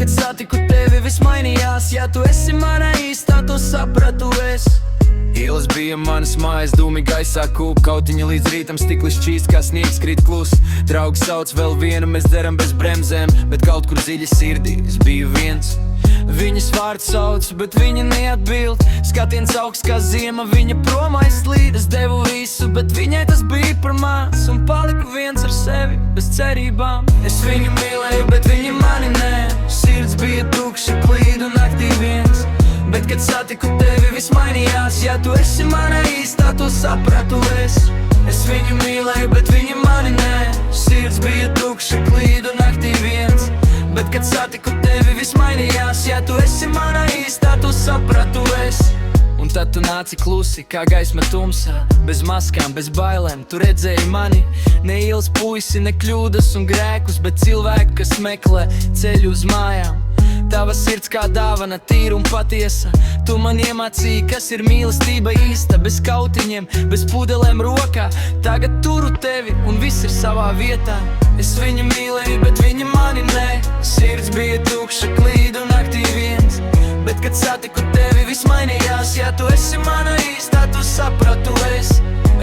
kad satiku tevi viss mainījās. Ja tu esi mana īstā, to sapratu es. Ielas bija manas mājas, dūmi gaisā kūp, kautiņa līdz rītam stiklis šķīst, kā sniegs krīt klus. Draugi sauc vēl vienu, mēs deram bez bremzēm, bet kaut kur dziļi sirdī es biju viens. Viņas vārds sauc, bet viņa neatbild. Skatiens augsts kā ziema, viņa prom aizslīd. Es devu visu, bet viņai tas bija par maz, un paliku viens ar sevi, bez cerībām. Es viņu mīlēju, bet viņa mani nē. Sirds bija tukša, klīdu naktī viens. Bet, kad satiku tevi, viss mainījās. Ja tu esi mana īstā, to sapratu es. Es viņu mīlēju, bet viņa mani nē. Sirds bija tukša, klīdu naktī viens. Bet, kad satiku tevi, viss mainījās. Ja tu esi mana īstā, to sapratu es. Un tad tu nāci klusi, kā gaisma tumsā. Bez maskām, bez bailēm, tu redzēji mani. Ne ielas puisi, ne kļūdas un grēkus, bet cilvēku, kas meklē ceļu uz mājām. Tava sirds kā dāvana, tīra un patiesa. Tu man iemācīji, kas ir mīlestība īsta. Bez kautiņiem, bez pudelēm rokā. Tagad turu tevi un viss ir savā vietā. Es viņu mīlēju, bet viņa mani nē. Sirds bija tukša, klīdu naktī viens. Bet, kad satiku tevi, viss mainījās. Ja tu esi mana īstā, tu sapratu es.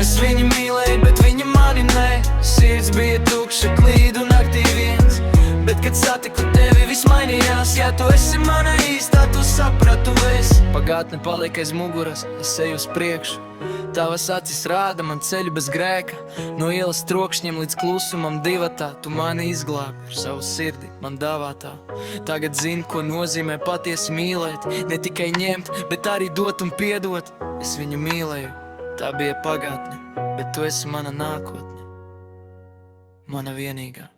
Es viņu mīlēju, bet viņa mani nē. Sirds bija tukša, klīdu naktī viens. Bet, kad satiku tevi, viss mainījās. Ja tu esi mana īstā, tu sapratu es. Pagātne paliek aiz muguras, es eju uz priekšu. Tavas acis rāda man ceļu bez grēka. No ielas trokšņiem līdz klusumam divatā. Tu mani izglābi ar savu sirdi, man dāvātā. Tagad zinu, ko nozīmē patiesi mīlēt. Ne tikai ņemt, bet arī dot un piedot. Es viņu mīlēju, tā bija pagātne, bet tu esi mana nākotne, mana vienīgā.